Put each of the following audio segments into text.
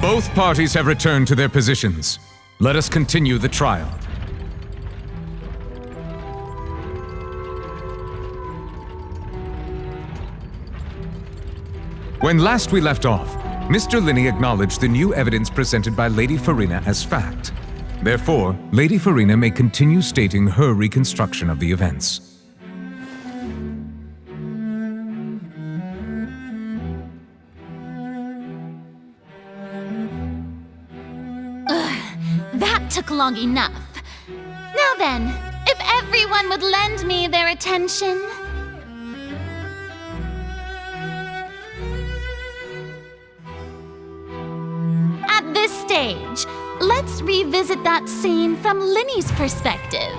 Both parties have returned to their positions. Let us continue the trial. When last we left off, Mr. Linney acknowledged the new evidence presented by Lady Farina as fact. Therefore, Lady Farina may continue stating her reconstruction of the events. That took long enough. Now then, if everyone would lend me their attention. At this stage, let's revisit that scene from Linney's perspective.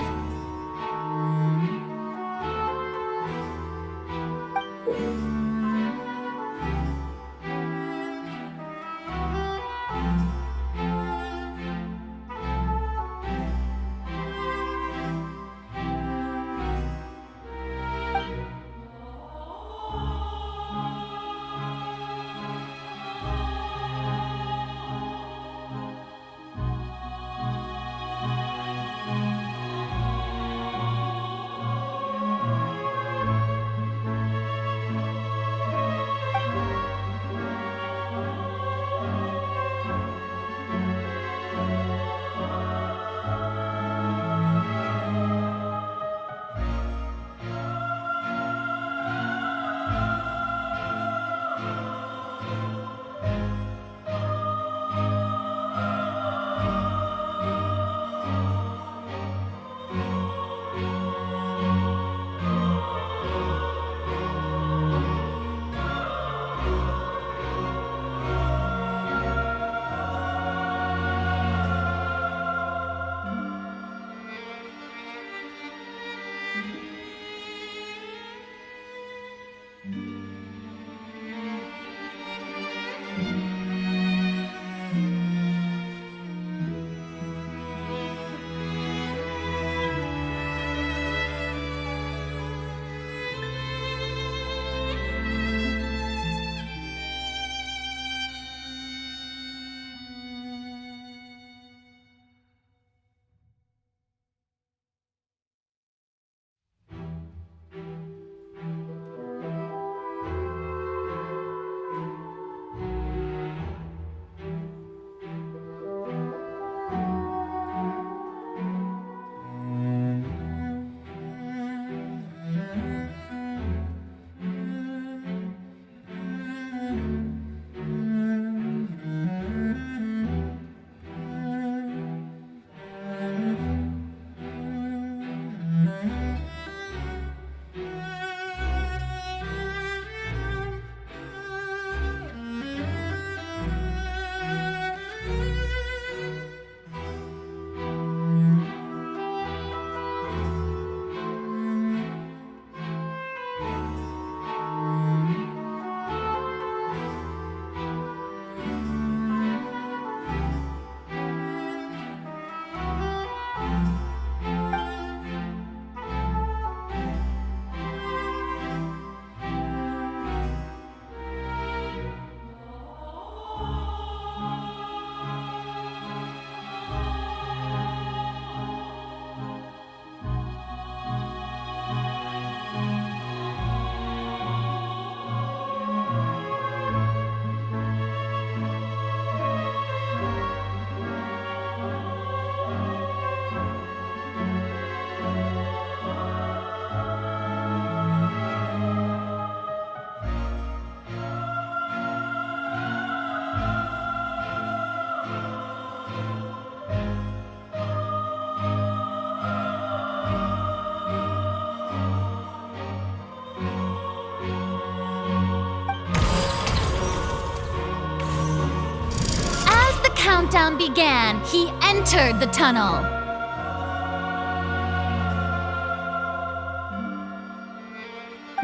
Countdown began, he entered the tunnel.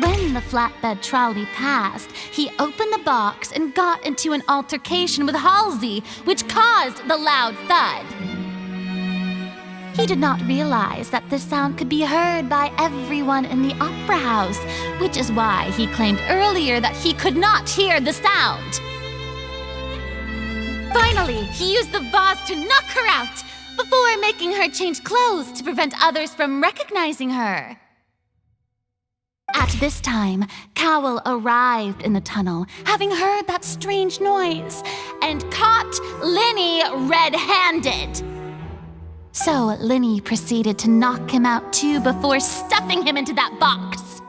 When the flatbed trolley passed, he opened the box and got into an altercation with Halsey, which caused the loud thud. He did not realize that this sound could be heard by everyone in the opera house, which is why he claimed earlier that he could not hear the sound. Finally, he used the vase to knock her out, before making her change clothes to prevent others from recognizing her. At this time, Cowell arrived in the tunnel, having heard that strange noise, and caught Linny red-handed. So Linny proceeded to knock him out too before stuffing him into that box.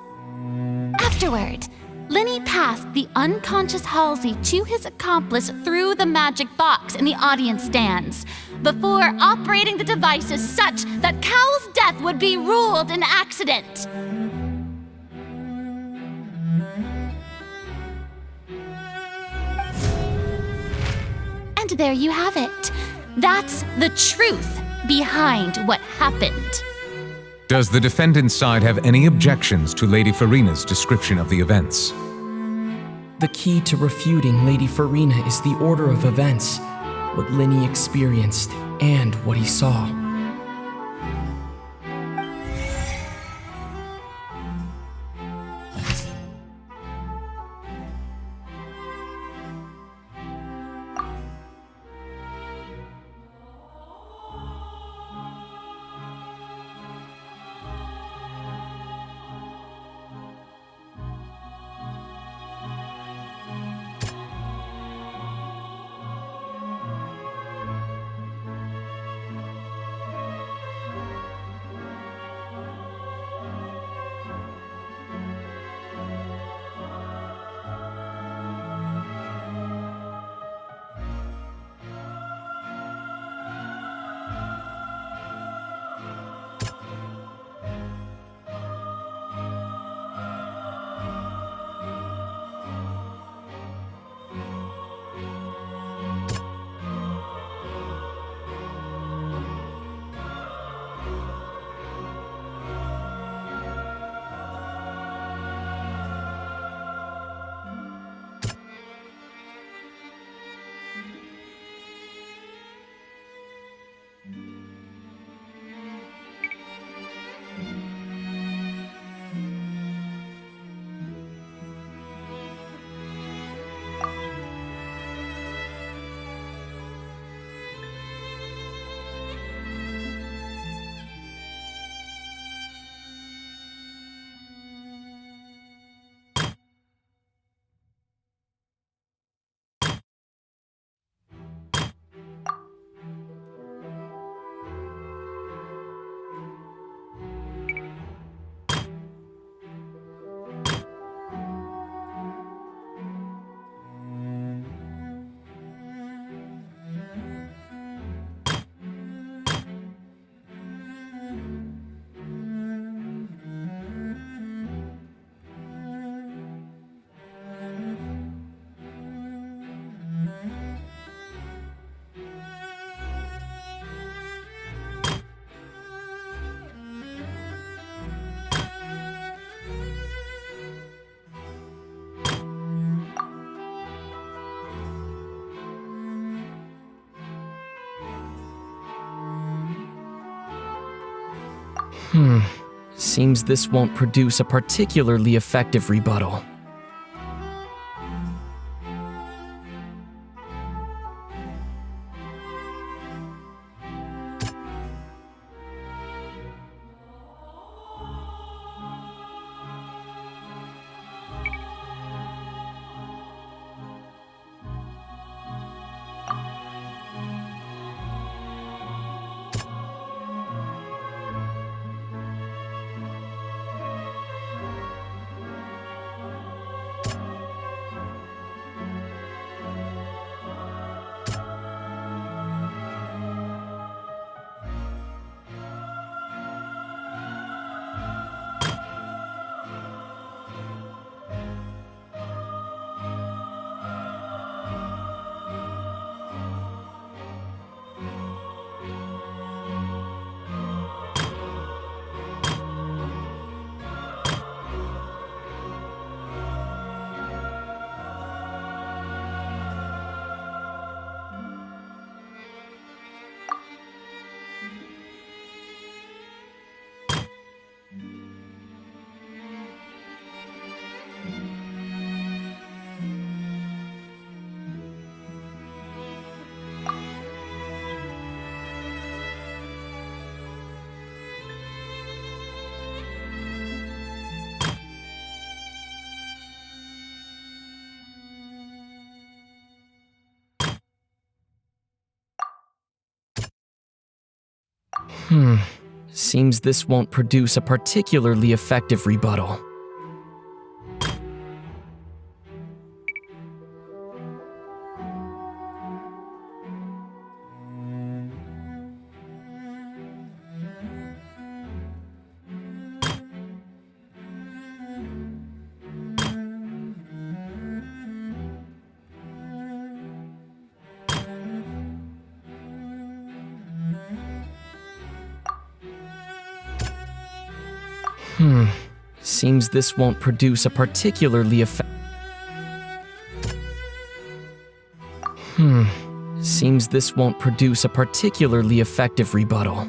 Afterward, Linny passed the unconscious Halsey to his accomplice through the magic box in the audience stands, before operating the devices such that Cowell's death would be ruled an accident. And there you have it. That's the truth behind what happened. Does the defendant's side have any objections to Lady Farina's description of the events? The key to refuting Lady Farina is the order of events, what Linny experienced and what he saw. Seems this won't produce a particularly effective rebuttal. Seems this won't produce a particularly effective rebuttal. Seems this won't produce a particularly Seems this won't produce a particularly effective rebuttal.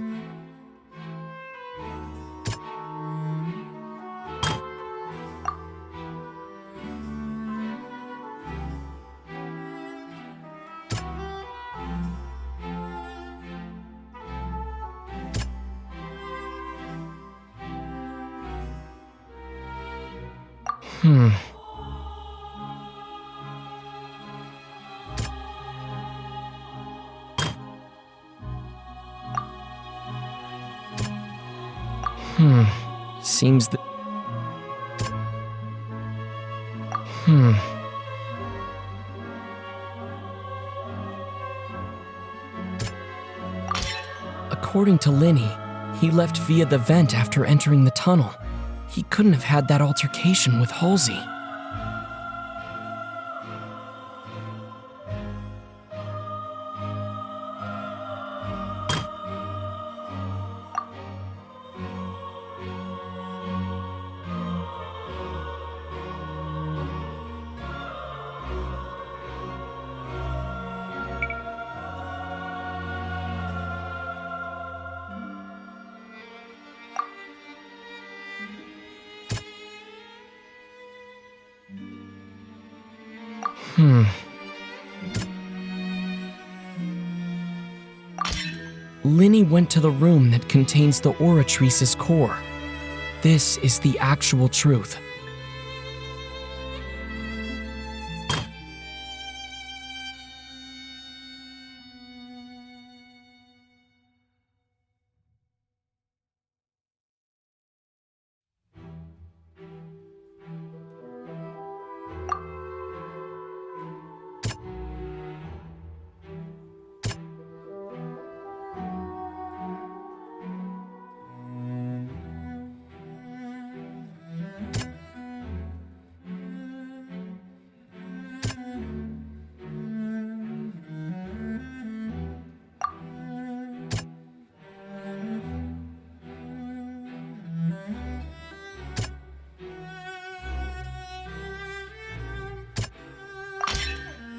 Seems that... According to Linny, he left via the vent after entering the tunnel. He couldn't have had that altercation with Halsey. Linny went to the room that contains the Oratrice's core. This is the actual truth.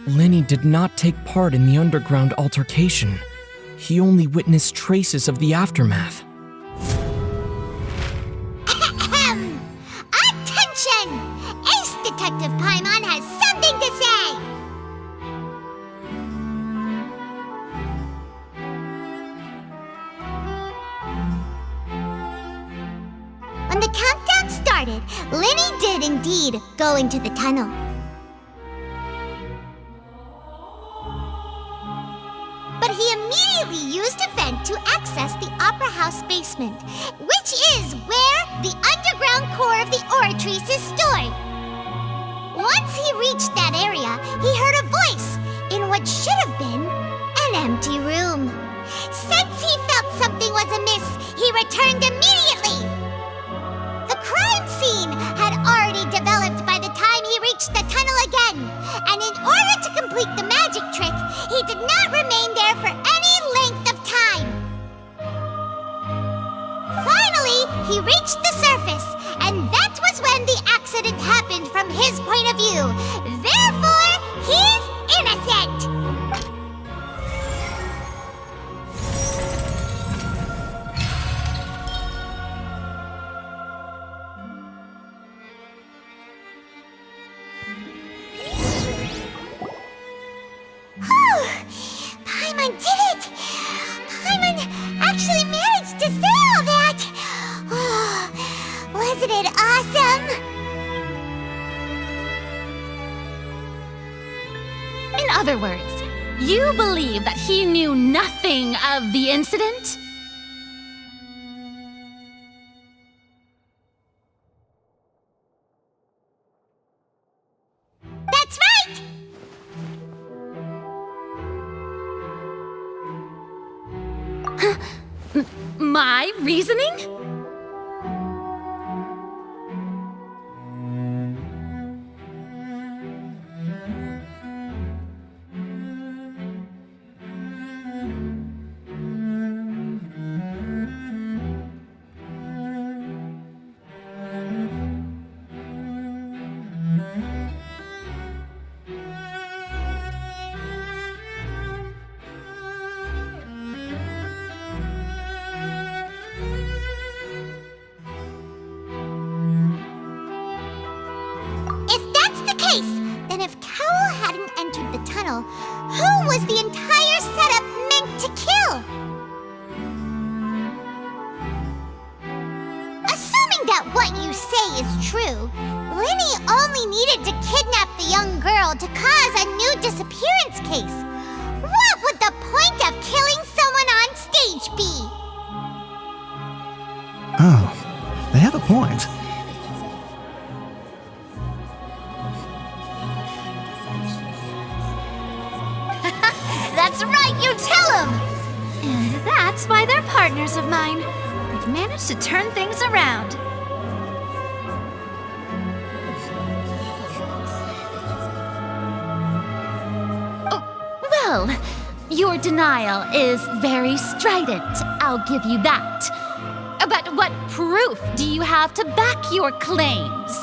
Linny did not take part in the underground altercation. He only witnessed traces of the aftermath. Attention! Ace Detective Paimon has something to say! When the countdown started, Linny did indeed go into the tunnel. But he immediately used a vent to access the Opera House basement, which is where the underground core of the Oratrice is stored. Once he reached that area, he heard a voice in what should have been an empty room. Since he felt something was amiss, he returned immediately. The crime scene had already developed by the time he reached the tunnel again, and in order to complete the magic trick, he did not remain there for any length of time. Finally, he reached the surface, and that was when the accident happened from his point of view. Therefore, he's innocent! Paimon did it! Paimon actually managed to say all that! Oh, wasn't it awesome? In other words, you believe that he knew nothing of the incident? My reasoning? Then if Cowell hadn't entered the tunnel, who was the entire setup meant to kill? Assuming that what you say is true, Linny only needed to kidnap the young girl to cause a new disappearance case. What would the point of killing someone on stage be? Oh, they have a point. That's right, you tell them! And that's why they're partners of mine. They've managed to turn things around. Oh, well, your denial is very strident, I'll give you that. But what proof do you have to back your claims?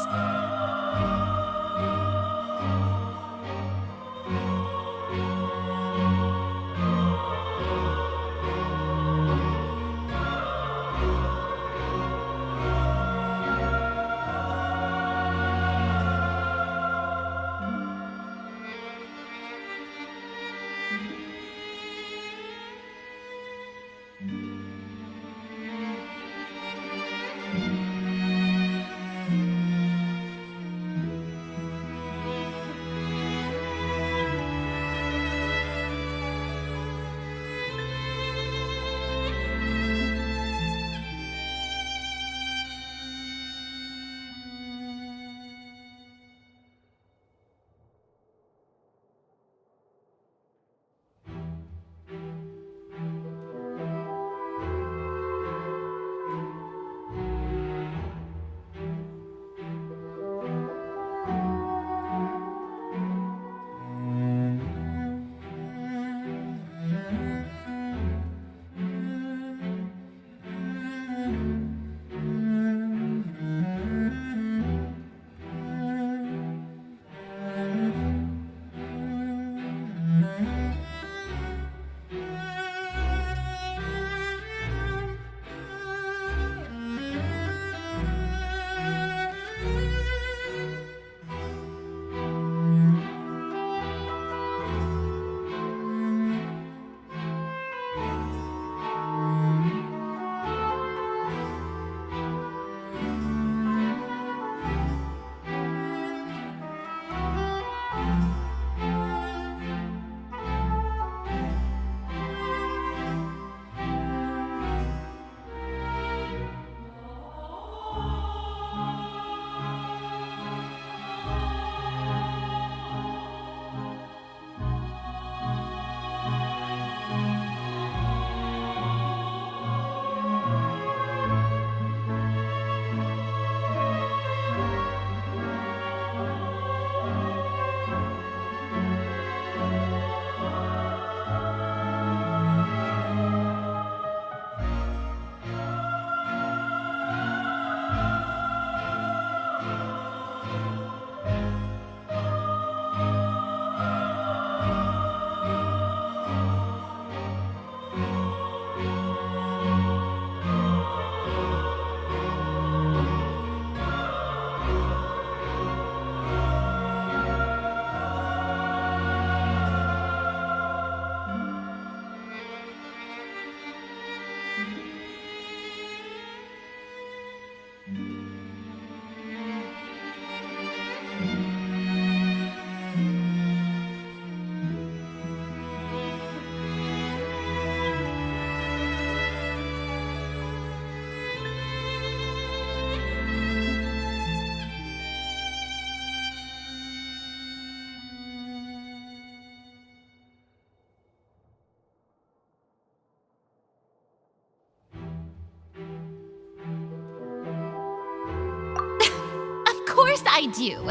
course I do.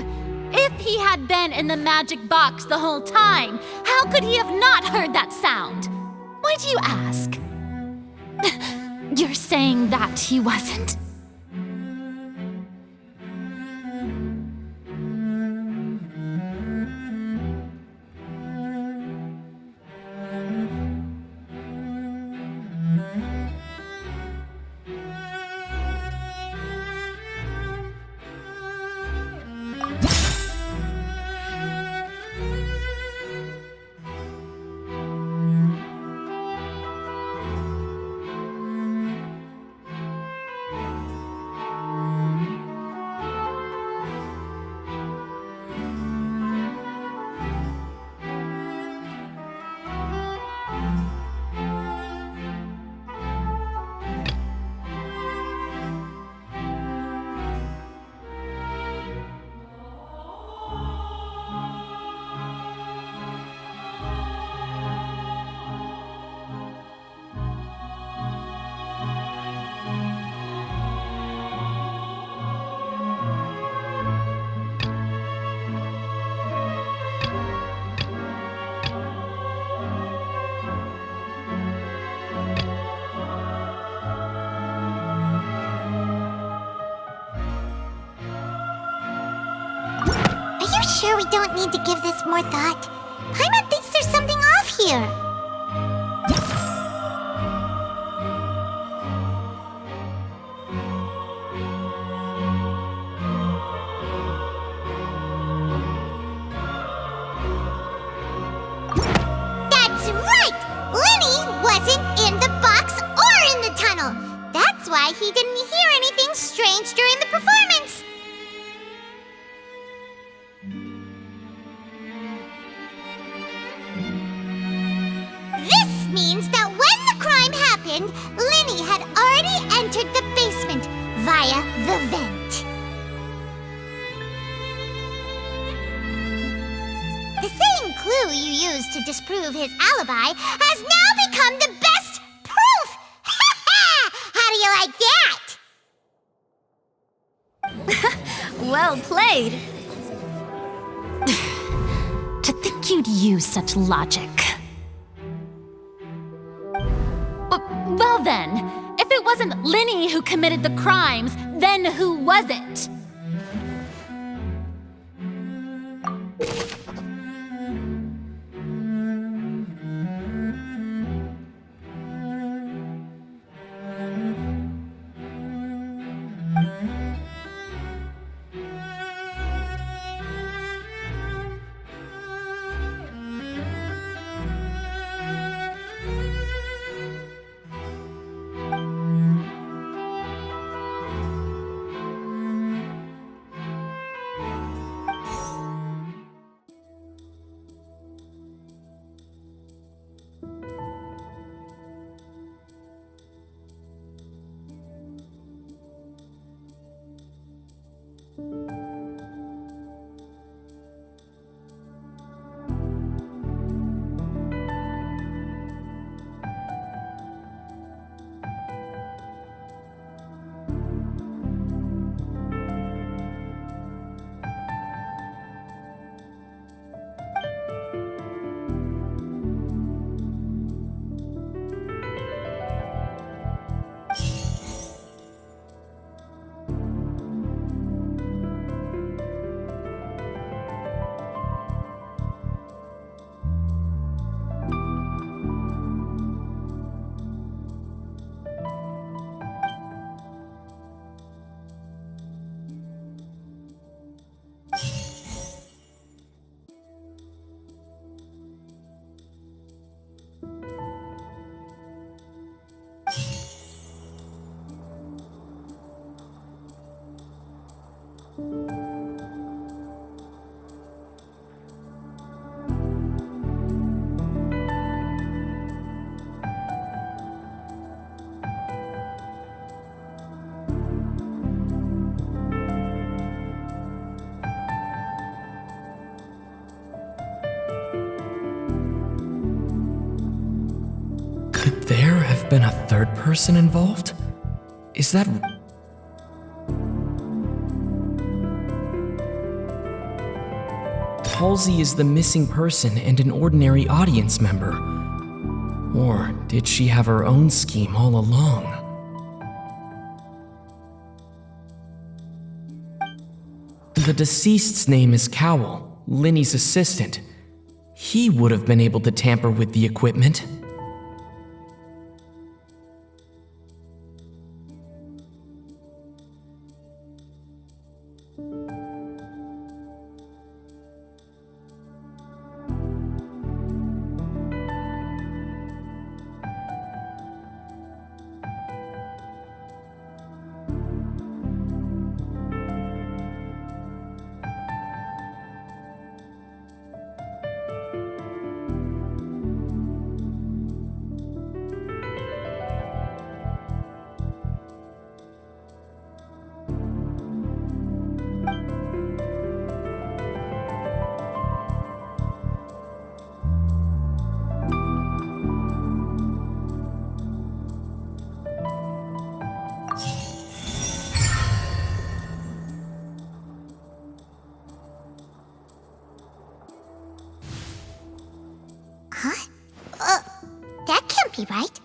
If he had been in the magic box the whole time, how could he have not heard that sound? Why do you ask? You're saying that he wasn't? Sure we don't need to give this more thought? Paimon thinks there's something off here. That's right! Linny wasn't in the box or in the tunnel. That's why he didn't hear anything strange during the performance. Means that when the crime happened, Linny had already entered the basement via the vent. The same clue you used to disprove his alibi has now become the best proof! How do you like that? Well played. To think you'd use such logic. Well then, if it wasn't Linny who committed the crimes, then who was it? Could there have been a third person involved? Is that... Halsey is the missing person and an ordinary audience member. Or did she have her own scheme all along? The deceased's name is Cowell, Linny's assistant. He would have been able to tamper with the equipment. That can't be right.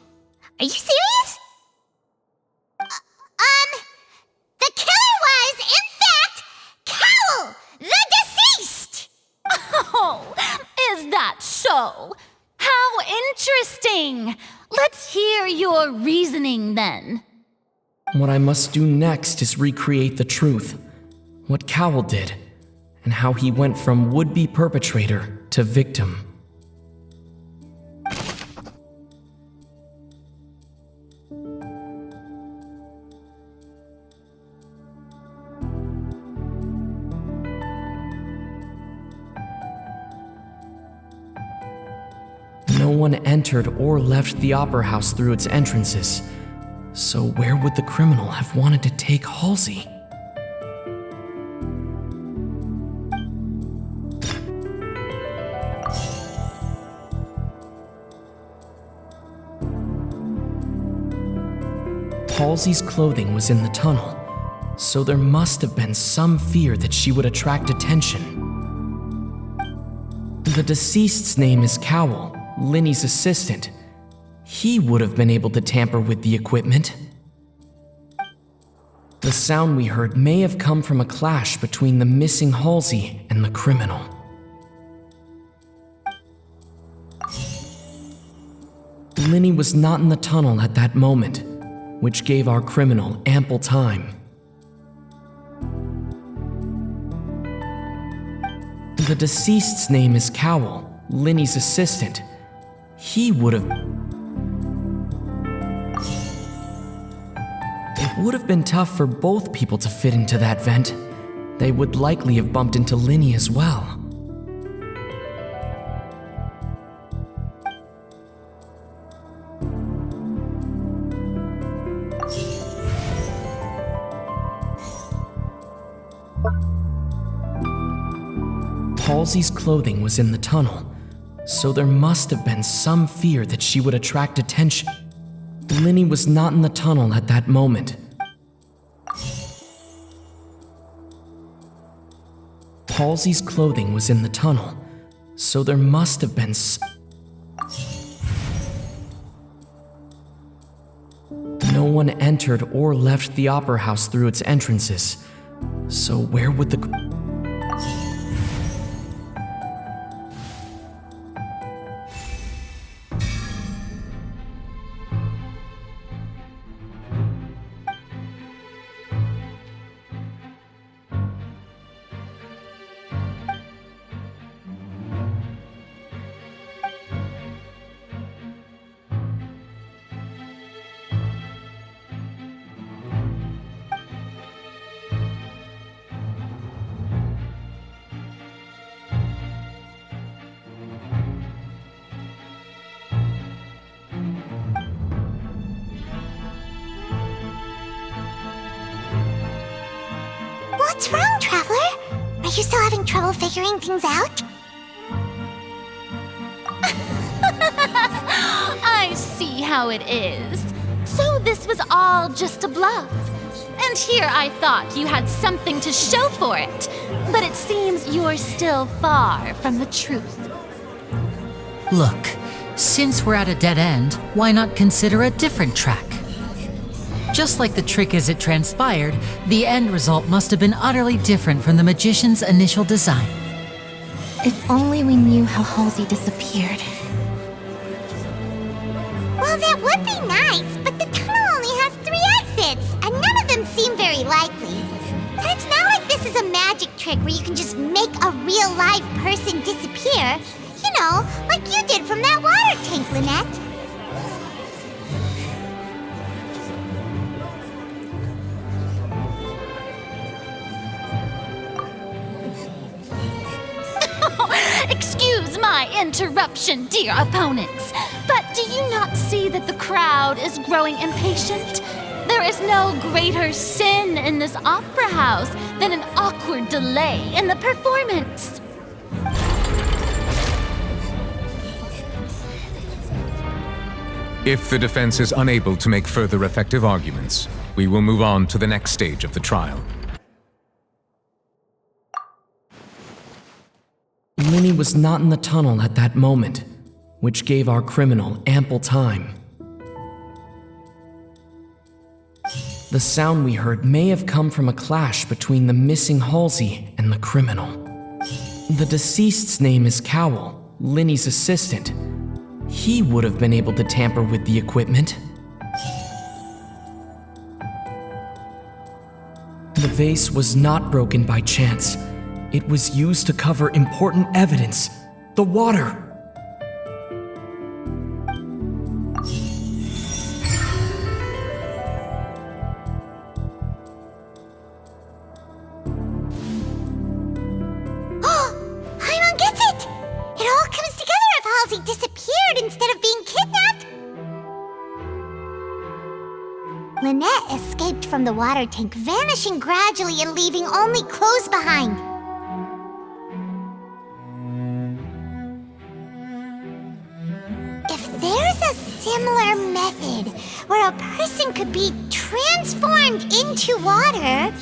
Are you serious? The killer was, in fact, Cowell, the deceased! Oh, is that so? How interesting! Let's hear your reasoning then. What I must do next is recreate the truth, what Cowell did, and how he went from would-be perpetrator to victim. No one entered or left the Opera House through its entrances, so where would the criminal have wanted to take Halsey? Halsey's clothing was in the tunnel, so there must have been some fear that she would attract attention. The deceased's name is Cowell, Linny's assistant. He would have been able to tamper with the equipment. The sound we heard may have come from a clash between the missing Halsey and the criminal. Linny was not in the tunnel at that moment, which gave our criminal ample time. The deceased's name is Cowell, Linny's assistant. He would have... It would have been tough for both people to fit into that vent. They would likely have bumped into Linny as well. Halsey's clothing was in the tunnel, so there must have been some fear that she would attract attention. Linny was not in the tunnel at that moment. Halsey's clothing was in the tunnel, so there must have been No one entered or left the Opera House through its entrances, so where would the... What's wrong, Traveler? Are you still having trouble figuring things out? I see how it is. So this was all just a bluff. And here I thought you had something to show for it. But it seems you're still far from the truth. Look, since we're at a dead end, why not consider a different track? Just like the trick as it transpired, the end result must have been utterly different from the magician's initial design. If only we knew how Halsey disappeared. Well, that would be nice, but the tunnel only has 3 exits, and none of them seem very likely. And it's not like this is a magic trick where you can just make a real live person disappear. You know, like you did from that water tank, Lynette. Excuse my interruption, dear opponents, but do you not see that the crowd is growing impatient? There is no greater sin in this opera house than an awkward delay in the performance. If the defense is unable to make further effective arguments, we will move on to the next stage of the trial. Linny was not in the tunnel at that moment, which gave our criminal ample time. The sound we heard may have come from a clash between the missing Halsey and the criminal. The deceased's name is Cowell, Linny's assistant. He would have been able to tamper with the equipment. The vase was not broken by chance. It was used to cover important evidence, the water. Paimon gets it! It all comes together if Halsey disappeared instead of being kidnapped. Lynette escaped from the water tank, vanishing gradually and leaving only clothes behind. If there's a similar method where a person could be transformed into water...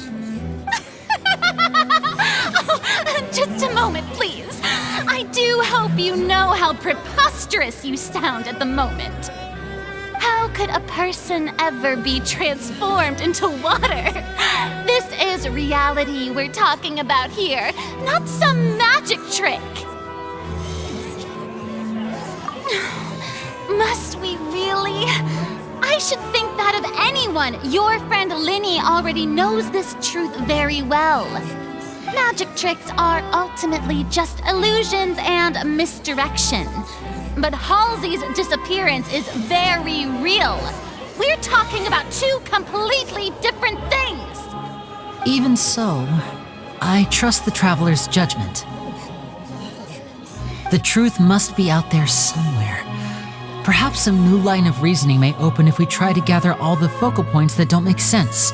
Just a moment, please. I do hope you know how preposterous you sound at the moment. How could a person ever be transformed into water? This is reality we're talking about here, not some magic trick. Must we really? I should think that of anyone. Your friend Linny already knows this truth very well. Magic tricks are ultimately just illusions and misdirection. But Halsey's disappearance is very real. We're talking about 2 completely different things. Even so, I trust the traveler's judgment. The truth must be out there somewhere. Perhaps some new line of reasoning may open if we try to gather all the focal points that don't make sense.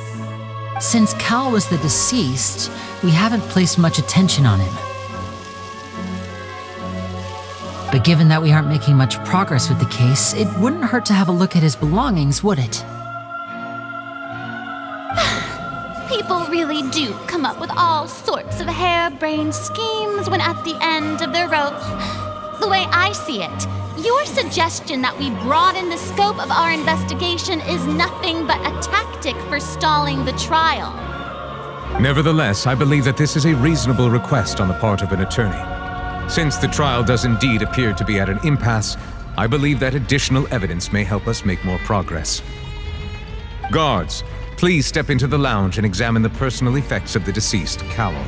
Since Cal was the deceased, we haven't placed much attention on him. But given that we aren't making much progress with the case, it wouldn't hurt to have a look at his belongings, would it? People really do come up with all sorts of harebrained schemes when at the end of their rope. The way I see it, your suggestion that we broaden the scope of our investigation is nothing but a tactic for stalling the trial. Nevertheless, I believe that this is a reasonable request on the part of an attorney. Since the trial does indeed appear to be at an impasse, I believe that additional evidence may help us make more progress. Guards, please step into the lounge and examine the personal effects of the deceased, Cowell.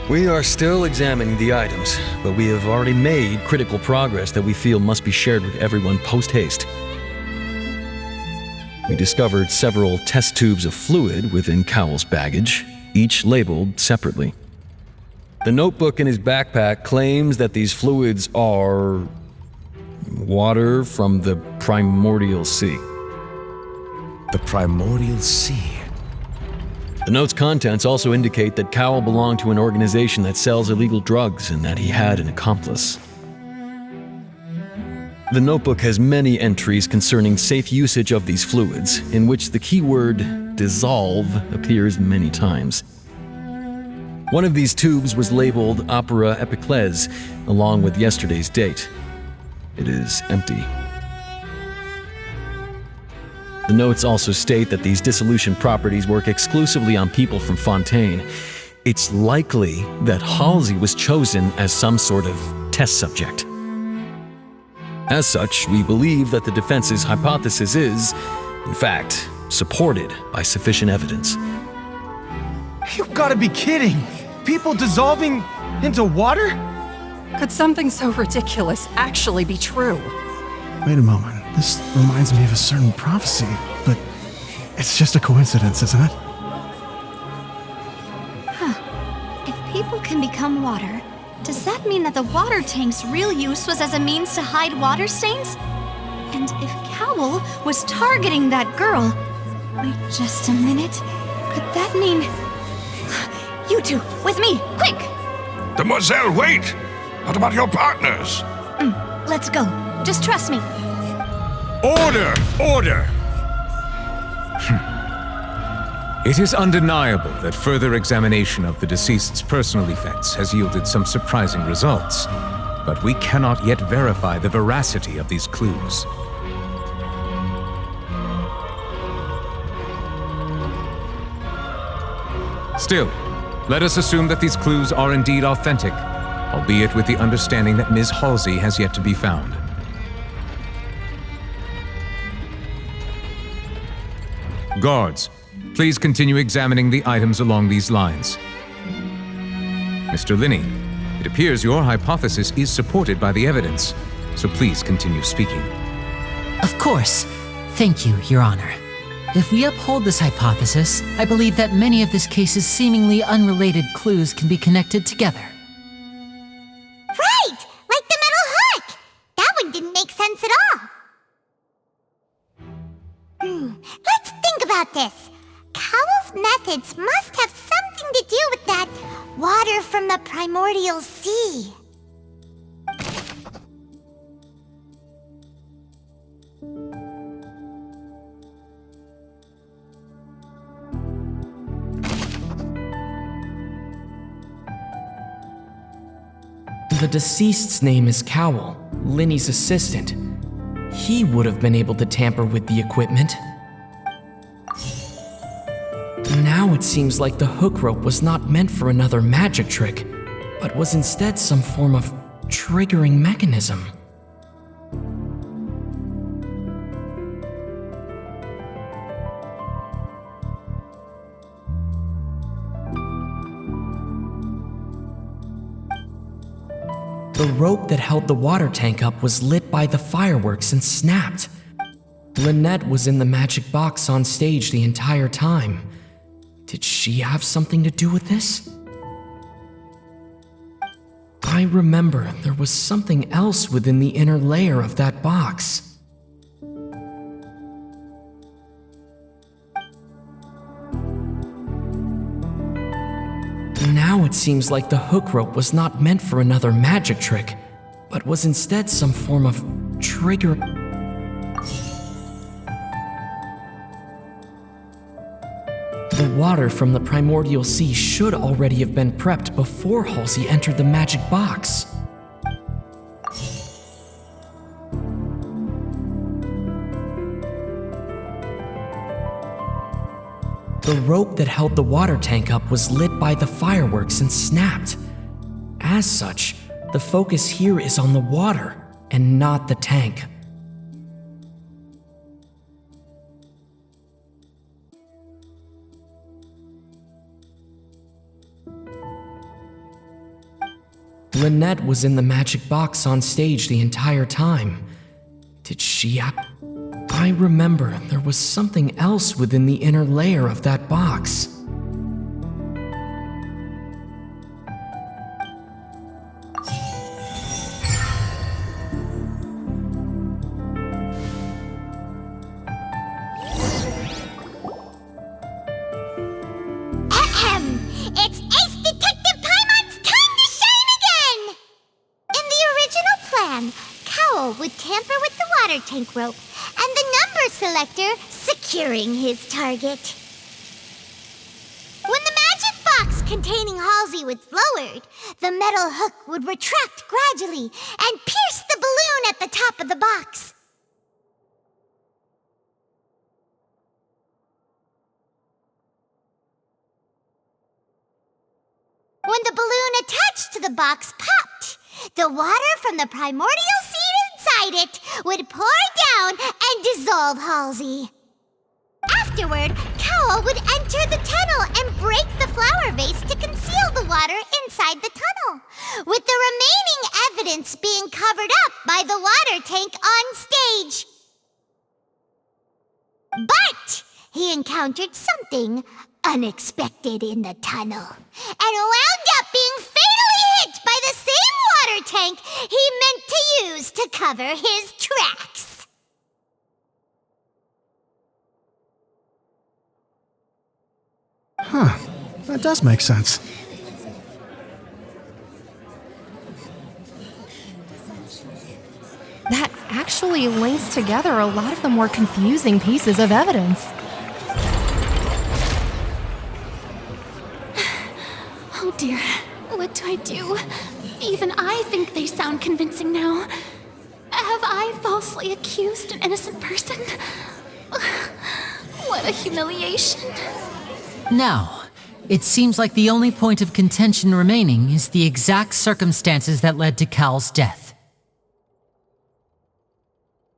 We are still examining the items, but we have already made critical progress that we feel must be shared with everyone post-haste. We discovered several test tubes of fluid within Cowell's baggage, each labeled separately. The notebook in his backpack claims that these fluids are water from the primordial sea. The primordial sea. The note's contents also indicate that Cowell belonged to an organization that sells illegal drugs and that he had an accomplice. The notebook has many entries concerning safe usage of these fluids, in which the keyword dissolve appears many times. One of these tubes was labeled Opera Epiclese, along with yesterday's date. It is empty. The notes also state that these dissolution properties work exclusively on people from Fontaine. It's likely that Halsey was chosen as some sort of test subject. As such, we believe that the defense's hypothesis is, in fact, supported by sufficient evidence. You've got to be kidding! People dissolving into water? Could something so ridiculous actually be true? Wait a moment. This reminds me of a certain prophecy, but it's just a coincidence, isn't it? If people can become water, does that mean that the water tank's real use was as a means to hide water stains? And if Cowl was targeting that girl... Wait just a minute. Could that mean... You two, with me, quick! Demoiselle, wait! What about your partners? Let's go. Just trust me. Order! Order! It is undeniable that further examination of the deceased's personal effects has yielded some surprising results, but we cannot yet verify the veracity of these clues. Still, let us assume that these clues are indeed authentic, albeit with the understanding that Ms. Halsey has yet to be found. Guards, please continue examining the items along these lines. Mr. Linney, it appears your hypothesis is supported by the evidence, so please continue speaking. Of course. Thank you, Your Honor. If we uphold this hypothesis, I believe that many of this case's seemingly unrelated clues can be connected together. Right! Like the metal hook! That one didn't make sense at all. Let's think about this. Cowell's methods must have something to do with that water from the primordial sea. The deceased's name is Cowell, Linny's assistant. He would have been able to tamper with the equipment. Now it seems like the hook rope was not meant for another magic trick, but was instead some form of triggering mechanism. The rope that held the water tank up was lit by the fireworks and snapped. Lynette was in the magic box on stage the entire time. Did she have something to do with this? I remember there was something else within the inner layer of that box. Now it seems like the hook rope was not meant for another magic trick, but was instead some form of trigger. The water from the primordial sea should already have been prepped before Halsey entered the magic box. The rope that held the water tank up was lit by the fireworks and snapped. As such, the focus here is on the water and not the tank. Lynette was in the magic box on stage the entire time. Did she have... I remember there was something else within the inner layer of that box. Ahem! It's Ace Detective Paimon's time to shine again! In the original plan, Cowell would tamper with with the water tank rope, and the number selector securing his target. When the magic box containing Halsey was lowered, the metal hook would retract gradually and pierce the balloon at the top of the box. When the balloon attached to the box popped, the water from the primordial seed inside it would pour down and dissolve Halsey. Afterward, Cowl would enter the tunnel and break the flower vase to conceal the water inside the tunnel, with the remaining evidence being covered up by the water tank on stage. But he encountered something unexpected in the tunnel, and wound up being fatally hit by the same water tank he meant to use to cover his tracks. Huh. That does make sense. That actually links together a lot of the more confusing pieces of evidence. Oh dear, what do I do? Even I think they sound convincing now. Have I falsely accused an innocent person? What a humiliation. Now, it seems like the only point of contention remaining is the exact circumstances that led to Cal's death.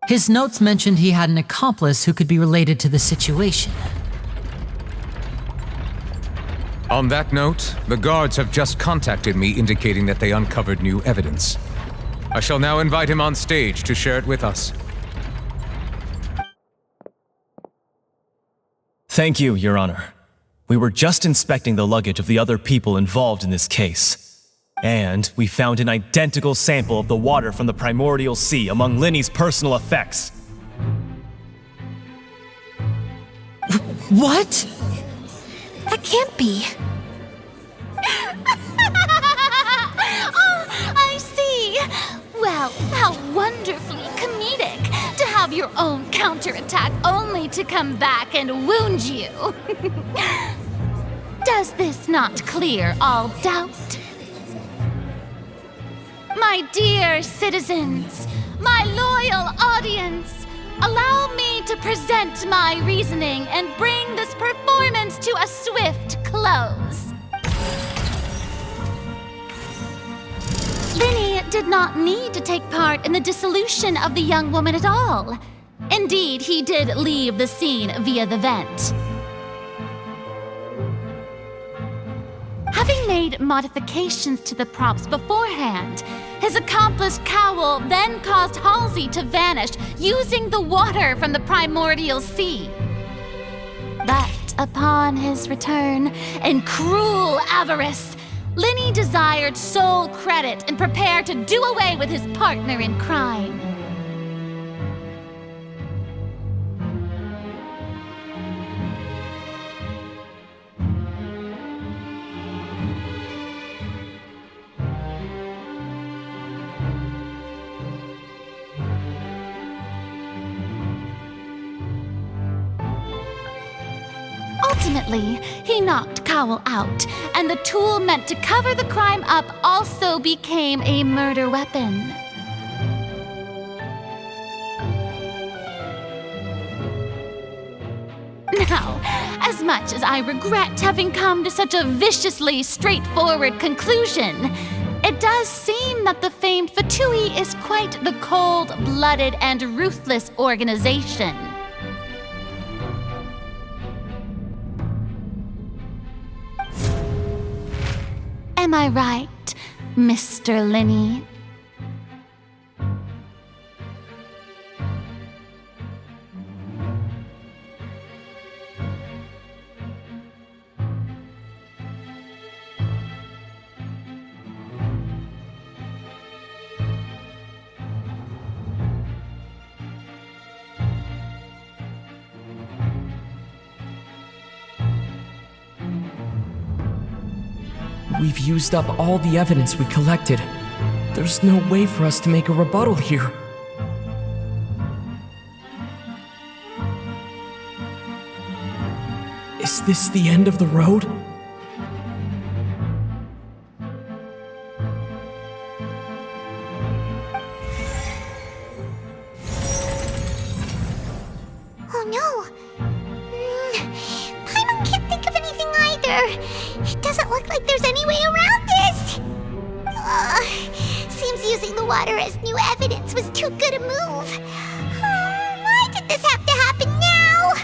His notes mentioned he had an accomplice who could be related to the situation. On that note, the guards have just contacted me indicating that they uncovered new evidence. I shall now invite him on stage to share it with us. Thank you, Your Honor. We were just inspecting the luggage of the other people involved in this case. And we found an identical sample of the water from the primordial sea among Linny's personal effects. What? That can't be. Oh, I see. Well, how wonderfully comedic to have your own counterattack only to come back and wound you. Does this not clear all doubt? My dear citizens, my loyal audience, allow me to present my reasoning and bring this performance to a swift close. Linny did not need to take part in the dissolution of the young woman at all. Indeed, he did leave the scene via the vent. Having made modifications to the props beforehand, his accomplice Cowl then caused Halsey to vanish using the water from the primordial sea. But upon his return, in cruel avarice, Linny desired sole credit and prepared to do away with his partner in crime. Ultimately, he knocked Cowl out, and the tool meant to cover the crime up also became a murder weapon. Now, as much as I regret having come to such a viciously straightforward conclusion, it does seem that the famed Fatui is quite the cold-blooded and ruthless organization. Am I right, Mr. Linny? We've used up all the evidence we collected. There's no way for us to make a rebuttal here. Is this the end of the road? Oh no! Paimon can't think of anything either. It doesn't look like there's any way around this. Seems using the water as new evidence was too good a move. Why did this have to happen now?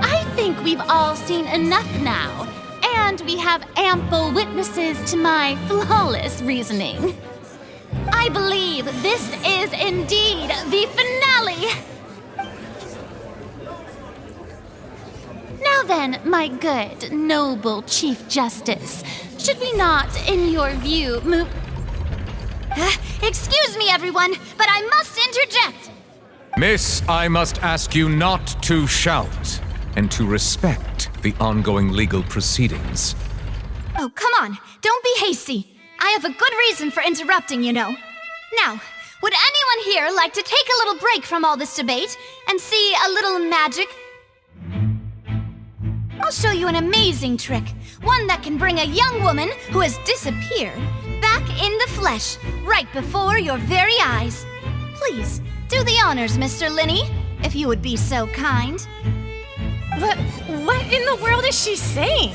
I think we've all seen enough now, and we have ample witnesses to my flawless reasoning. I believe this is indeed the finale! Now then, my good, noble Chief Justice, should we not, in your view, move... Excuse me, everyone, but I must interject. Miss, I must ask you not to shout and to respect the ongoing legal proceedings. Oh, come on. Don't be hasty. I have a good reason for interrupting, you know. Now, would anyone here like to take a little break from all this debate and see a little magic? I'll show you an amazing trick. One that can bring a young woman who has disappeared back in the flesh, right before your very eyes. Please, do the honors, Mr. Linny, if you would be so kind. What in the world is she saying?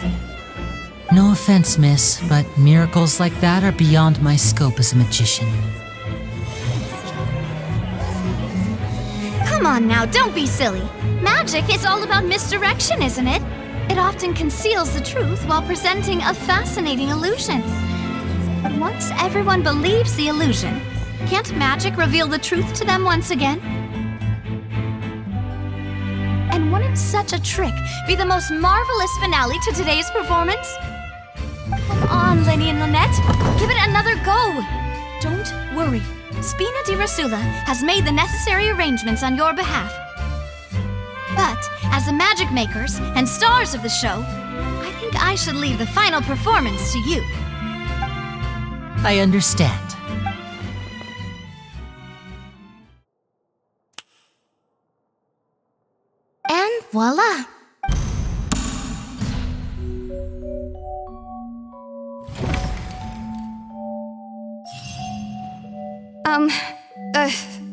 No offense, miss, but miracles like that are beyond my scope as a magician. Come on now, don't be silly. Magic is all about misdirection, isn't it? It often conceals the truth while presenting a fascinating illusion. But once everyone believes the illusion, can't magic reveal the truth to them once again? And wouldn't such a trick be the most marvelous finale to today's performance? Come on, Lenny and Lynette, give it another go. Don't worry, Spina di Rasula has made the necessary arrangements on your behalf. But as the magic makers and stars of the show, I think I should leave the final performance to you. I understand. And voila!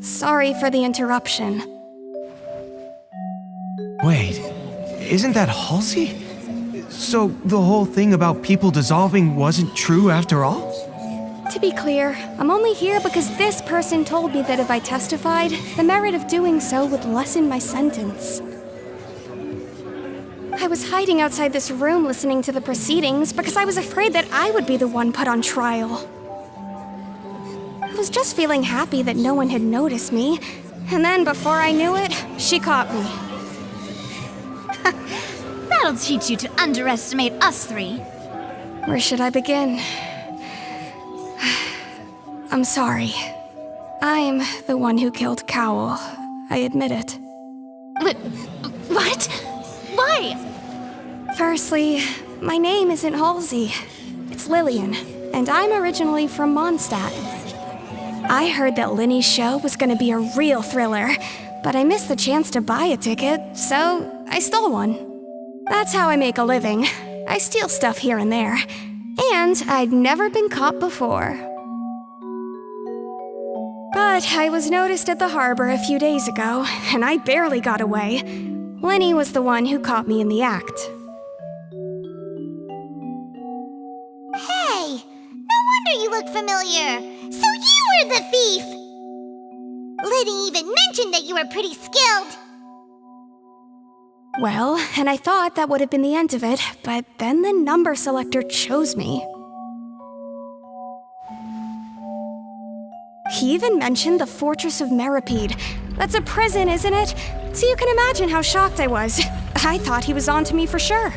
Sorry for the interruption. Wait, isn't that Halsey? So the whole thing about people dissolving wasn't true after all? To be clear, I'm only here because this person told me that if I testified, the merit of doing so would lessen my sentence. I was hiding outside this room listening to the proceedings because I was afraid that I would be the one put on trial. I was just feeling happy that no one had noticed me, and then before I knew it, she caught me. That'll teach you to underestimate us three. Where should I begin? I'm sorry. I'm the one who killed Cowell. I admit it. What? Why? Firstly, my name isn't Halsey. It's Lillian, and I'm originally from Mondstadt. I heard that Linny's show was going to be a real thriller, but I missed the chance to buy a ticket, so I stole one. That's how I make a living. I steal stuff here and there. And I'd never been caught before. But I was noticed at the harbor a few days ago, and I barely got away. Linny was the one who caught me in the act. Hey, no wonder you look familiar. So you were the thief! Liddy even mentioned that you were pretty skilled. Well, and I thought that would have been the end of it, but then the number selector chose me. He even mentioned the Fortress of Meripede. That's a prison, isn't it? So you can imagine how shocked I was. I thought he was on to me for sure.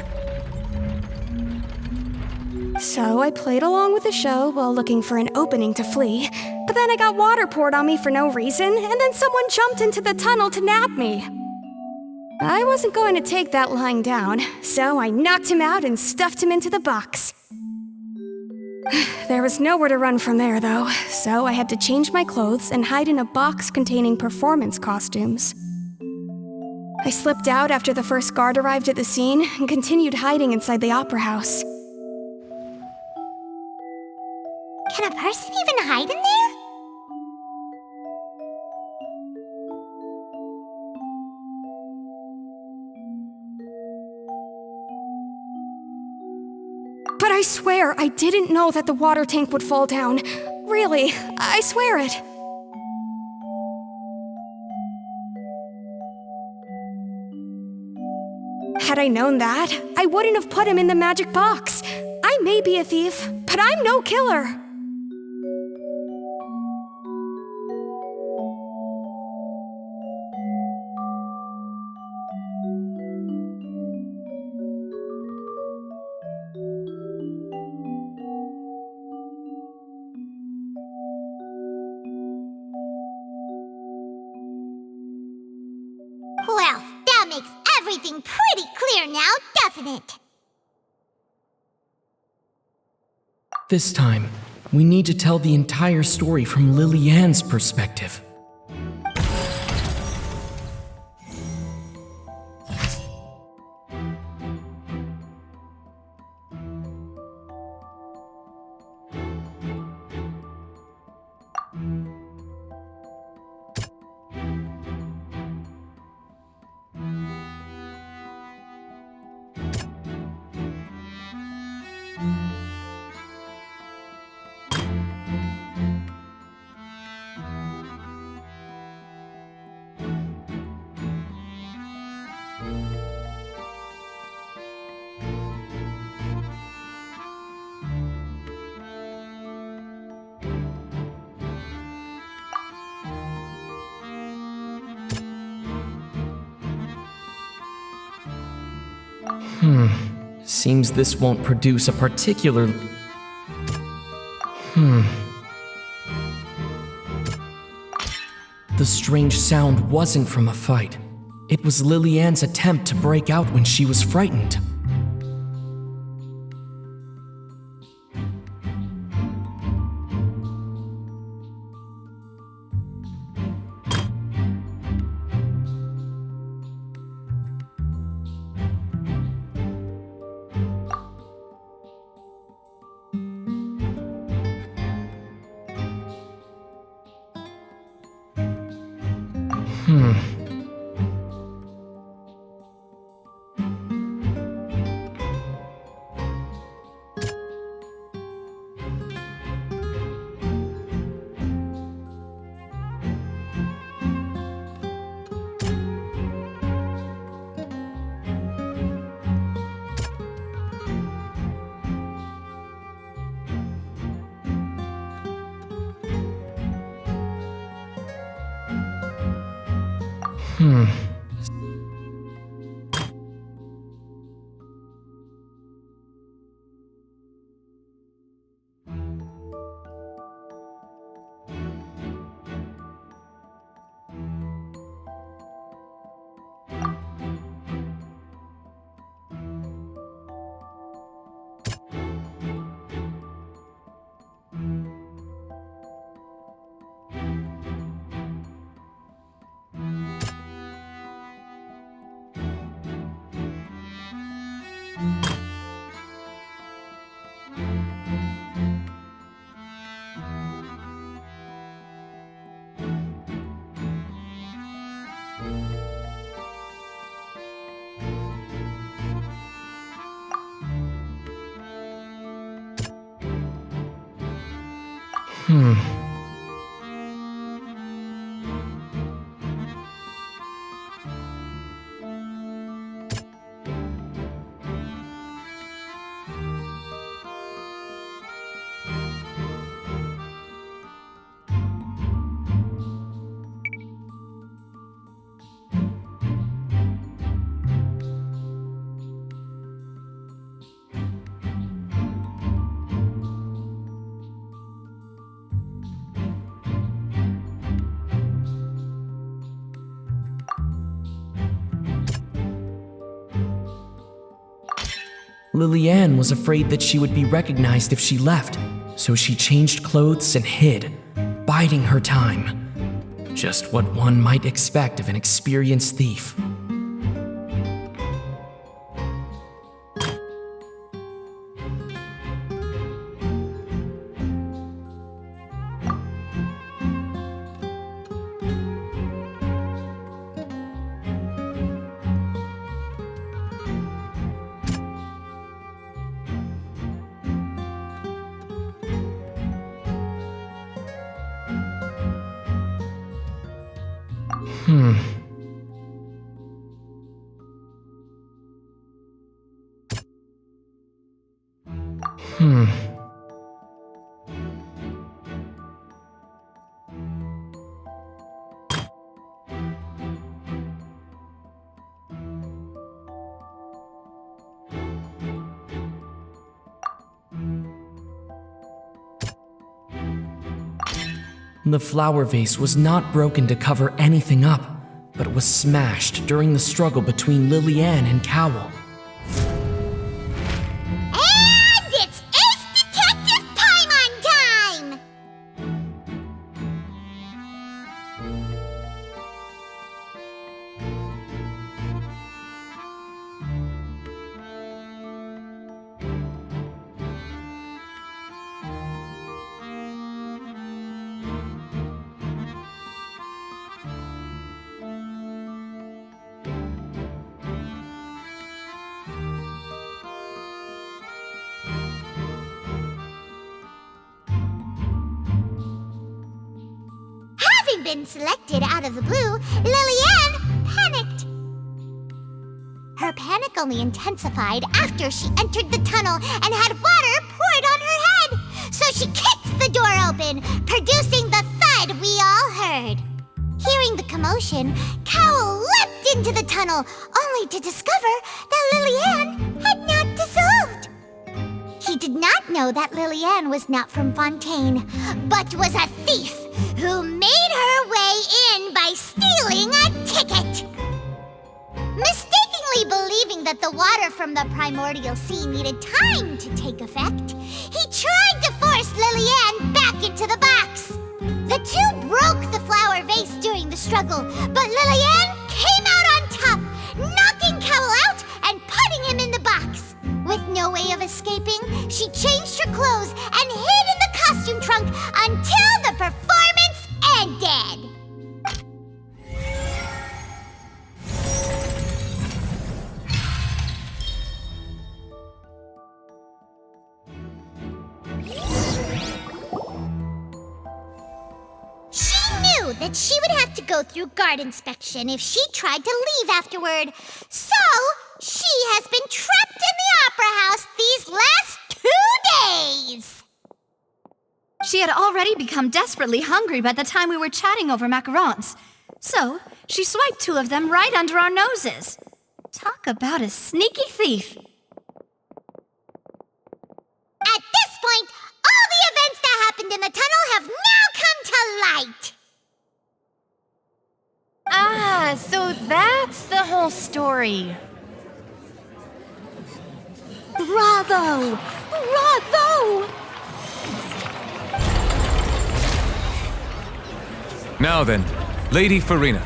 So I played along with the show while looking for an opening to flee. But then I got water poured on me for no reason, and then someone jumped into the tunnel to nab me. I wasn't going to take that lying down, so I knocked him out and stuffed him into the box. There was nowhere to run from there, though, so I had to change my clothes and hide in a box containing performance costumes. I slipped out after the first guard arrived at the scene and continued hiding inside the opera house. Can a person even hide in there? But I swear I didn't know that the water tank would fall down. Really, I swear it. Had I known that, I wouldn't have put him in the magic box. I may be a thief, but I'm no killer. Well, that makes everything pretty clear now, doesn't it? This time, we need to tell the entire story from Lily-Ann's perspective. Seems this won't produce a particular... The strange sound wasn't from a fight. It was Lily-Ann's attempt to break out when she was frightened. Liliane was afraid that she would be recognized if she left, so she changed clothes and hid, biding her time. Just what one might expect of an experienced thief. The flower vase was not broken to cover anything up, but was smashed during the struggle between Liliane and Cowell. And it's Ace Detective Paimon time! Been selected out of the blue, Liliane panicked. Her panic only intensified after she entered the tunnel and had water poured on her head. So she kicked the door open, producing the thud we all heard. Hearing the commotion, Cowell leapt into the tunnel, only to discover that Liliane had not dissolved. He did not know that Liliane was not from Fontaine, but was a thief who made her way in by stealing a ticket. Mistakenly believing that the water from the primordial sea needed time to take effect, he tried to force Liliane back into the box. The two broke the flower vase during the struggle, but Liliane came out on top, knocking Cowell out and putting him in the box. With no way of escaping, she changed her clothes and hid in the costume trunk until the performance ended. She knew that she would have to go through guard inspection if she tried to leave afterward, so she has been trapped in the Opera House these last 2 days. She had already become desperately hungry by the time we were chatting over macarons. So, she swiped 2 of them right under our noses. Talk about a sneaky thief. At this point, all the events that happened in the tunnel have now come to light. Ah, so that's the whole story. Bravo! Bravo! Now then, Lady Farina,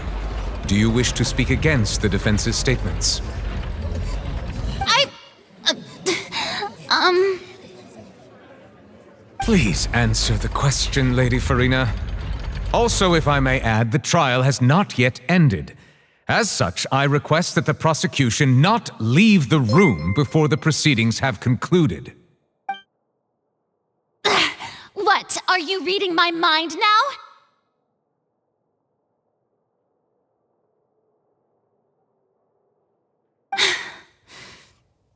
do you wish to speak against the defense's statements? Please answer the question, Lady Farina. Also, if I may add, the trial has not yet ended. As such, I request that the prosecution not leave the room before the proceedings have concluded. What, are you reading my mind now?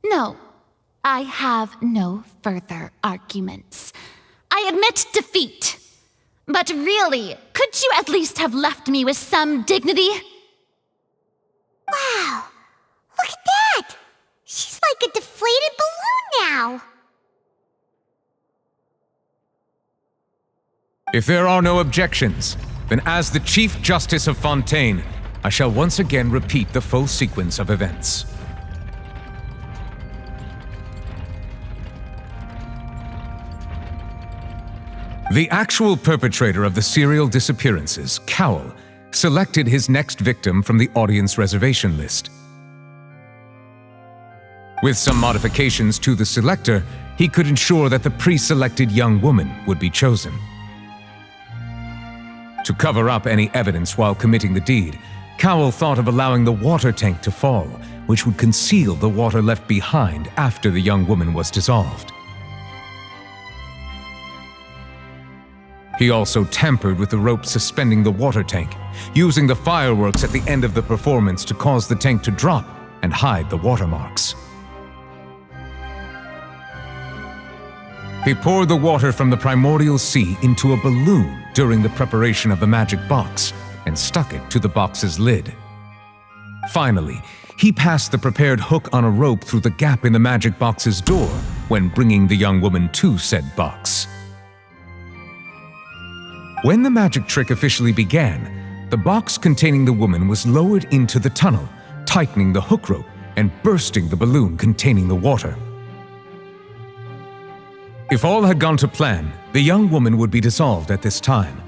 No, I have no further arguments. I admit defeat. But really, could you at least have left me with some dignity? Wow, look at that! She's like a deflated balloon now. If there are no objections, then as the Chief Justice of Fontaine, I shall once again repeat the full sequence of events. The actual perpetrator of the serial disappearances, Cowell, selected his next victim from the audience reservation list. With some modifications to the selector, he could ensure that the pre-selected young woman would be chosen. To cover up any evidence while committing the deed, Cowell thought of allowing the water tank to fall, which would conceal the water left behind after the young woman was dissolved. He also tampered with the rope suspending the water tank, using the fireworks at the end of the performance to cause the tank to drop and hide the watermarks. He poured the water from the primordial sea into a balloon during the preparation of the magic box and stuck it to the box's lid. Finally, he passed the prepared hook on a rope through the gap in the magic box's door when bringing the young woman to said box. When the magic trick officially began, the box containing the woman was lowered into the tunnel, tightening the hook rope and bursting the balloon containing the water. If all had gone to plan, the young woman would be dissolved at this time.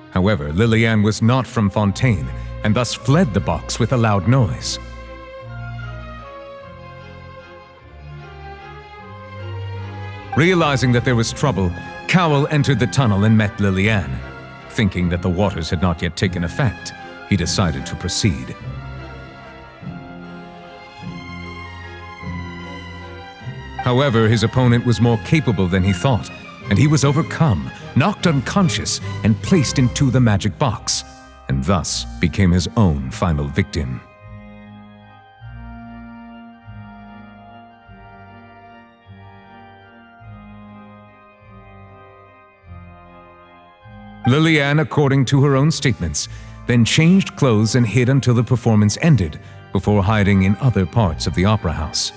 However, Lillian was not from Fontaine and thus fled the box with a loud noise. Realizing that there was trouble, Cowell entered the tunnel and met Lillian. Thinking that the waters had not yet taken effect, he decided to proceed. However, his opponent was more capable than he thought, and he was overcome, knocked unconscious, and placed into the magic box, and thus became his own final victim. Lillian, according to her own statements, then changed clothes and hid until the performance ended, before hiding in other parts of the opera house.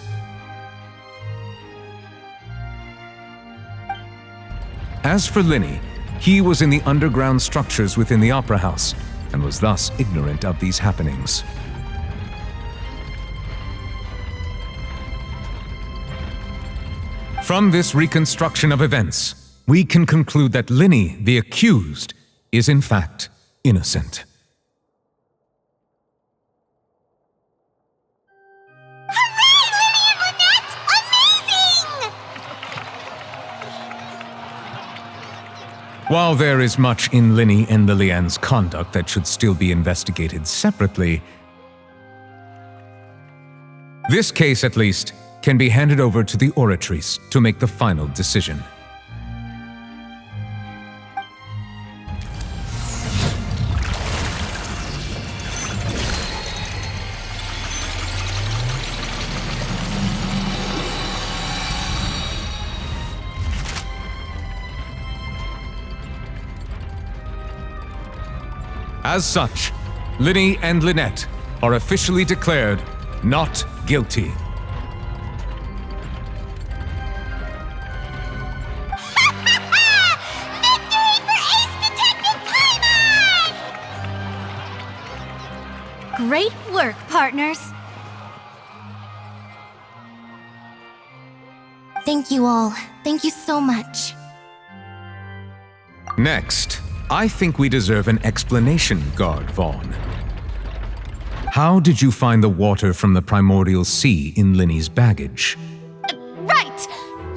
As for Linny, he was in the underground structures within the opera house, and was thus ignorant of these happenings. From this reconstruction of events, we can conclude that Linny, the accused, is in fact innocent. Hooray, Lillian Lynette! Amazing! While there is much in Linny and Lillian's conduct that should still be investigated separately, this case, at least, can be handed over to the Oratrice to make the final decision. As such, Linny and Lynette are officially declared not guilty. Victory for Ace Detective Paimon! Great work, partners. Thank you all. Thank you so much. Next, I think we deserve an explanation, Guard Vaughn. How did you find the water from the primordial sea in Linny's baggage? Right!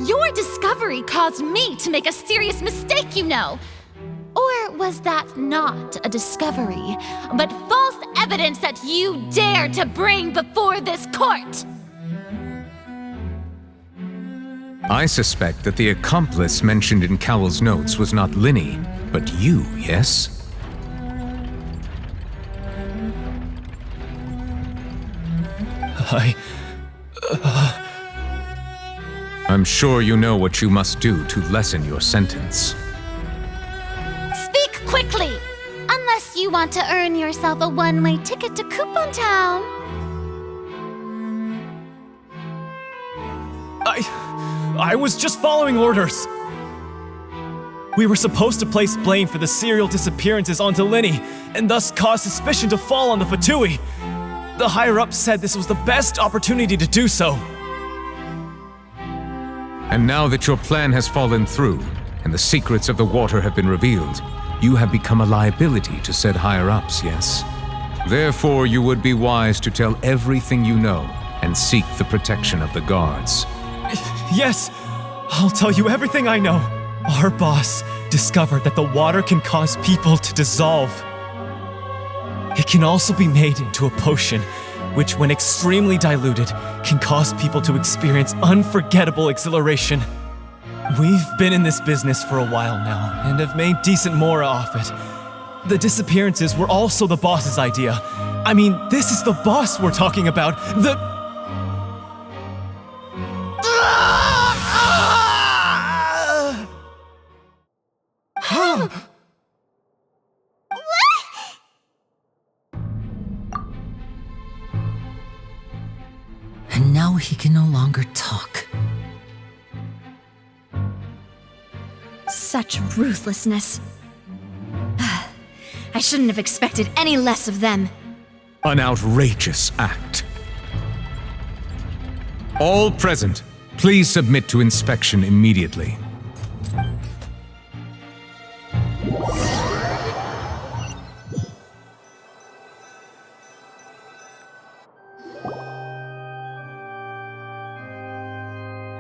Your discovery caused me to make a serious mistake, you know. Or was that not a discovery, but false evidence that you dare to bring before this court? I suspect that the accomplice mentioned in Cowell's notes was not Linny, but you, yes? I'm sure you know what you must do to lessen your sentence. Speak quickly! Unless you want to earn yourself a one-way ticket to Coupon Town. I was just following orders. We were supposed to place blame for the serial disappearances onto Linny, and thus cause suspicion to fall on the Fatui. The higher-ups said this was the best opportunity to do so. And now that your plan has fallen through, and the secrets of the water have been revealed, you have become a liability to said higher-ups, yes? Therefore, you would be wise to tell everything you know and seek the protection of the guards. Yes, I'll tell you everything I know. Our boss discovered that the water can cause people to dissolve. It can also be made into a potion, which when extremely diluted, can cause people to experience unforgettable exhilaration. We've been in this business for a while now, and have made decent mora off it. The disappearances were also the boss's idea. I mean, this is the boss we're talking about. And now he can no longer talk. Such ruthlessness. I shouldn't have expected any less of them. An outrageous act. All present, please submit to inspection immediately.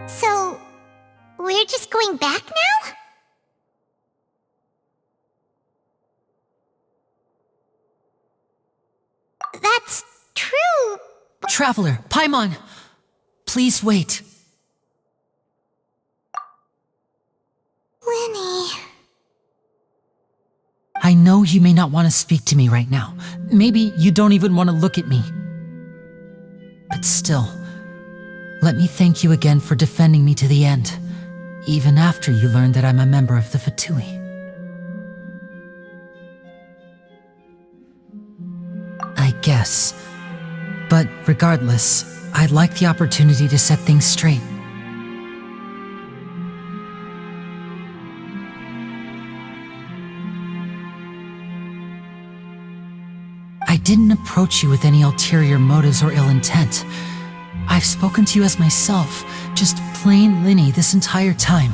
So, we're just going back now? That's true. Traveler, Paimon! Please wait. Lenny. I know you may not want to speak to me right now. Maybe you don't even want to look at me. But still, let me thank you again for defending me to the end, even after you learned that I'm a member of the Fatui. I guess. But regardless, I'd like the opportunity to set things straight. I didn't approach you with any ulterior motives or ill intent. I've spoken to you as myself, just plain Linny this entire time.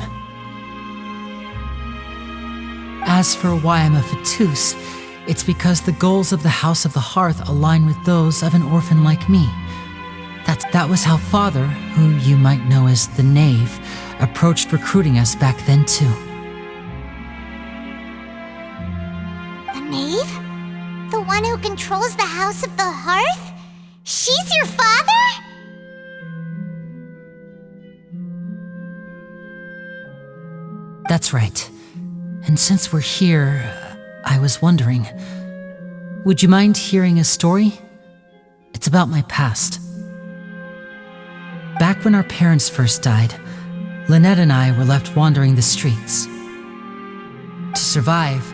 As for why I'm a Fatus, it's because the goals of the House of the Hearth align with those of an orphan like me. That was how Father, who you might know as the Knave, approached recruiting us back then too. The Knave? The one who controls the House of the Hearth? She's your father? That's right. And since we're here, I was wondering, would you mind hearing a story? It's about my past. Back when our parents first died, Lynette and I were left wandering the streets. To survive,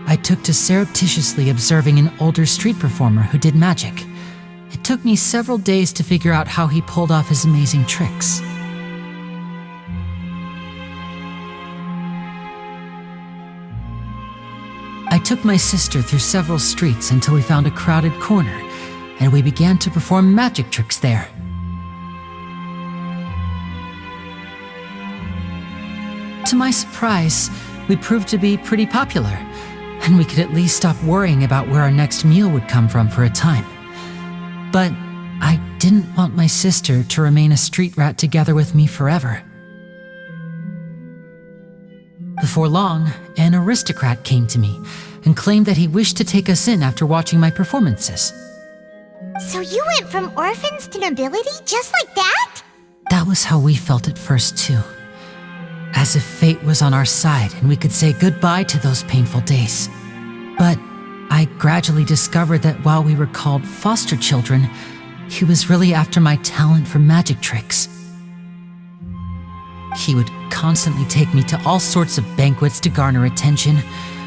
I took to surreptitiously observing an older street performer who did magic. It took me several days to figure out how he pulled off his amazing tricks. I took my sister through several streets until we found a crowded corner, and we began to perform magic tricks there. To my surprise, we proved to be pretty popular, and we could at least stop worrying about where our next meal would come from for a time. But I didn't want my sister to remain a street rat together with me forever. Before long, an aristocrat came to me and claimed that he wished to take us in after watching my performances. So you went from orphans to nobility just like that? That was how we felt at first too. As if fate was on our side and we could say goodbye to those painful days. But I gradually discovered that while we were called foster children, he was really after my talent for magic tricks. He would constantly take me to all sorts of banquets to garner attention,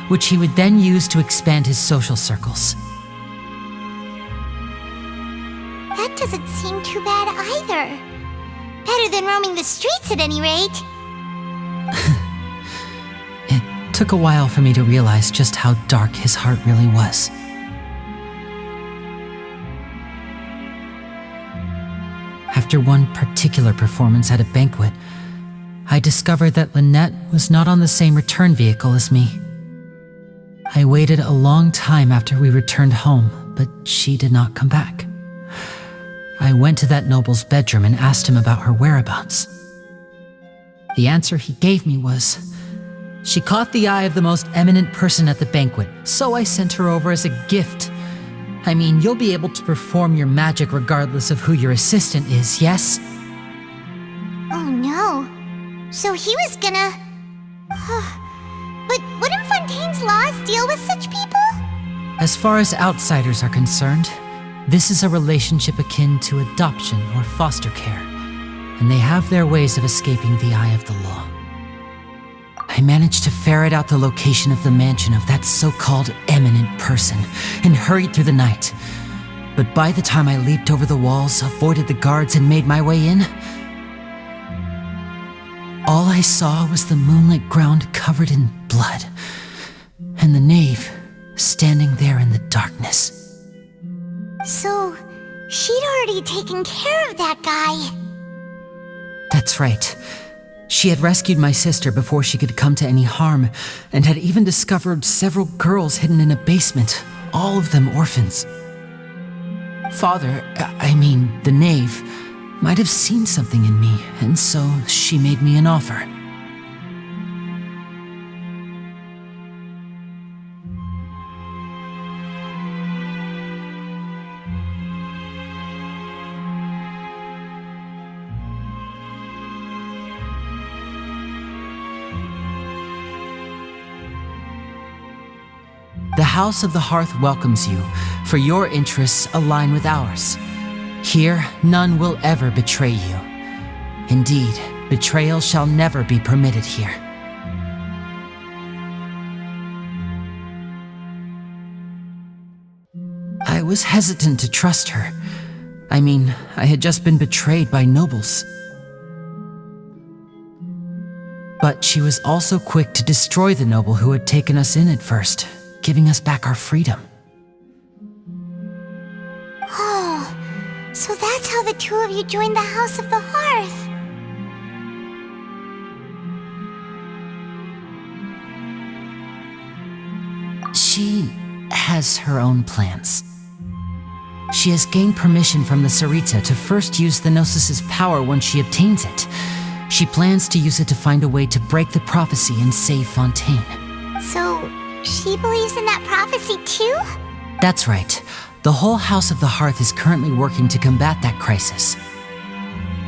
which he would then use to expand his social circles. That doesn't seem too bad either. Better than roaming the streets at any rate. It took a while for me to realize just how dark his heart really was. After one particular performance at a banquet, I discovered that Lynette was not on the same return vehicle as me. I waited a long time after we returned home, but she did not come back. I went to that noble's bedroom and asked him about her whereabouts. The answer he gave me was, "She caught the eye of the most eminent person at the banquet, so I sent her over as a gift." I mean, you'll be able to perform your magic regardless of who your assistant is, yes? Oh no. So he was gonna... But wouldn't Fontaine's laws deal with such people? As far as outsiders are concerned, this is a relationship akin to adoption or foster care, and they have their ways of escaping the eye of the law. I managed to ferret out the location of the mansion of that so-called eminent person and hurried through the night. But by the time I leaped over the walls, avoided the guards, and made my way in, all I saw was the moonlit ground covered in blood, and the knave standing there in the darkness. So, she'd already taken care of that guy. That's right. She had rescued my sister before she could come to any harm, and had even discovered several girls hidden in a basement, all of them orphans. The knave, might have seen something in me, and so she made me an offer. The House of the Hearth welcomes you, for your interests align with ours. Here, none will ever betray you. Indeed, betrayal shall never be permitted here. I was hesitant to trust her. I had just been betrayed by nobles. But she was also quick to destroy the noble who had taken us in at first, giving us back our freedom. Oh, so that's how the two of you joined the House of the Hearth. She has her own plans. She has gained permission from the Tsaritsa to first use the Gnosis' power when she obtains it. She plans to use it to find a way to break the prophecy and save Fontaine. So, she believes in that prophecy too? That's right. The whole House of the Hearth is currently working to combat that crisis.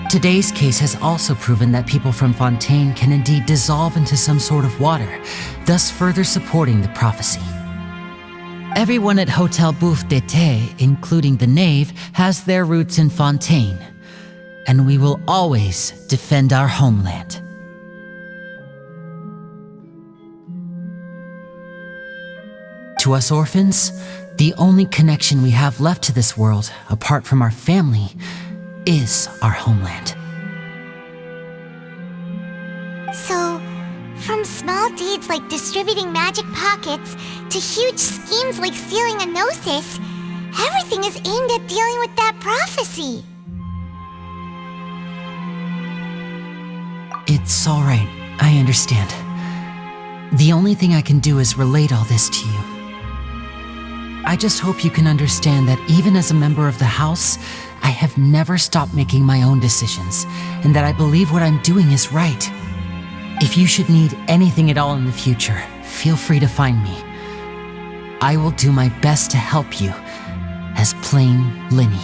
Today's case has also proven that people from Fontaine can indeed dissolve into some sort of water, thus further supporting the prophecy. Everyone at Hotel Bouffe d'été, including the knave, has their roots in Fontaine, and we will always defend our homeland. To us orphans, the only connection we have left to this world, apart from our family, is our homeland. So, from small deeds like distributing magic pockets to huge schemes like stealing a Gnosis, everything is aimed at dealing with that prophecy. It's all right. I understand. The only thing I can do is relate all this to you. I just hope you can understand that even as a member of the House, I have never stopped making my own decisions, and that I believe what I'm doing is right. If you should need anything at all in the future, feel free to find me. I will do my best to help you, as plain Linny.